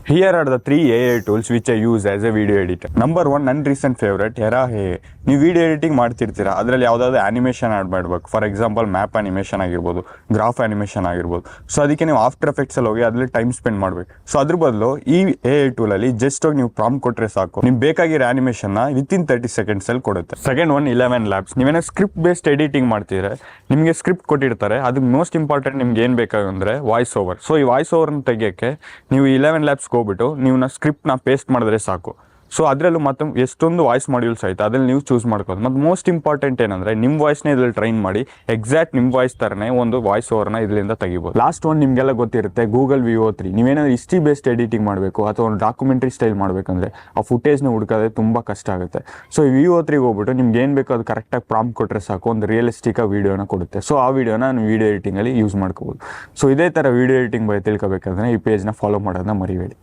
Here are the 3 AI tools which I use as a video editor. Number 1, ನನ್ನ recent favourite Hera AI. ನೀವು video editing ಮಾಡ್ತಿರ್ತೀರಾ, ಅದರಲ್ಲಿ ಯಾವುದಾದ್ರು animation add ಮಾಡಬೇಕು. For example map animation ಆಗಿರ್ಬೋದು, graph animation ಆಗಿರ್ಬೋದು. So ಅದಕ್ಕೆ ನೀವು after ಎಫೆಕ್ಟ್ಸಲ್ಲಿ ಹೋಗಿ ಅದರಲ್ಲಿ ಟೈಮ್ ಸ್ಪೆಂಡ್ ಮಾಡಬೇಕು. ಸೊ ಅದ್ರ ಬದಲು ಈ AI ಟೂಲಲ್ಲಿ ಜಸ್ಟ್ ಹೋಗಿ ನೀವು ಪ್ರಾಂಪ್ಟ್ ಕೊಟ್ಟರೆ ಸಾಕು, ನಿಮ್ಗೆ ಬೇಕಾಗಿರೋ ಆ್ಯನಿಮೇಷನ್ನ ವಿತಿನ್ 30 ಸೆಕೆಂಡ್ಸಲ್ಲಿ ಕೊಡುತ್ತೆ. Second one 11 Labs. ನೀವೇನೋ ಸ್ಕ್ರಿಪ್ಟ್ ಬೇಸ್ಡ್ ಎಡಿಟಿಂಗ್ ಮಾಡ್ತಿದ್ರೆ ನಿಮಗೆ ಸ್ಕ್ರಿಪ್ಟ್ ಕೊಟ್ಟಿರ್ತಾರೆ, ಅದಕ್ಕೆ ಮೋಸ್ಟ್ ಇಂಪಾರ್ಟೆಂಟ್ ನಿಮ್ಗೆ ಏನು ಬೇಕಾಗಂದ್ರೆ ವಾಯ್ಸ್ ಓವರ್. ಸೊ ಈ ವಾಯ್ಸ್ ಓವರ್ನ ತೆಗಿಯೋಕ್ಕೆ ನೀವು 11 ಲ್ಯಾಬ್ಸ್ ಹೋಗ್ಬಿಟ್ಟು ನೀವು ಸ್ಕ್ರಿಪ್ಟ್ನ ಪೇಸ್ಟ್ ಮಾಡಿದ್ರೆ ಸಾಕು. ಸೊ ಅದರಲ್ಲೂ ಮತ್ತೆ ಎಷ್ಟೊಂದು ವಾಯ್ಸ್ ಮಾಡ್ಯೂಲ್ಸ್ ಆಯ್ತು, ಅದ್ರಲ್ಲಿ ನೀವು ಚೂಸ್ ಮಾಡ್ಕೋದು. ಮತ್ತು ಮೋಸ್ಟ್ ಇಂಪಾರ್ಟೆಂಟ್ ಏನಂದರೆ ನಿಮ್ಮ ವಾಯ್ಸ್ನ ಇದ್ರಲ್ಲಿ ಟ್ರೈನ್ ಮಾಡಿ ಎಕ್ಸಾಕ್ಟ್ ನಿಮ್ಮ ವಾಯ್ಸ್ ಥರನೇ ಒಂದು ವಾಯ್ಸ್ ಓವರ್ನ ಇದರಿಂದ ತೆಗಿಬೋದು. ಲಾಸ್ಟ್ ಒನ್ ನಿಮಗೆಲ್ಲ ಗೊತ್ತಿರುತ್ತೆ, ಗೂಗಲ್ VO3. ನೀವೇನಾದ್ರು ಹಿಸ್ಟ್ರಿ ಬೇಸ್ಡ್ ಎಡಿಟಿಂಗ್ ಮಾಡಬೇಕು ಅಥವಾ ಒಂದು ಡಾಕ್ಯುಮೆಂಟ್ರಿ ಸ್ಟೈಲ್ ಮಾಡಬೇಕಂದ್ರೆ ಆ ಫುಟೇಜ್ನ ಹುಡುಕೋದೇ ತುಂಬ ಕಷ್ಟ ಆಗುತ್ತೆ. ಸೊ ಈ VO3 ಹೋಗ್ಬಿಟ್ಟು ನಿಮ್ಗೆ ಏನು ಬೇಕೋ ಅದು ಕರೆಕ್ಟಾಗಿ ಪ್ರಾಂಪ್ಟ್ ಕೊಟ್ಟರೆ ಸಾಕು, ಒಂದು ರಿಯಲಿಸ್ಟಿಕ್ಕಾಗಿ ವೀಡಿಯೋನ ಕೊಡುತ್ತೆ. ಸೊ ಆ ವೀಡಿಯೋನ ನೀವು ವೀಡಿಯೋ ಎಡಿಟಿಂಗಲ್ಲಿ ಯೂಸ್ ಮಾಡ್ಕೋಬೋದು. ಸೊ ಇದೇ ಥರ ವೀಡಿಯೋ ಎಡಿಟಿಂಗ್ ಬಗ್ಗೆ ತಿಳ್ಕೊಬೇಕಂದ್ರೆ ಈ ಪೇಜ್ನ ಫಾಲೋ ಮಾಡೋದನ್ನ ಮರಿಬೇಡಿ.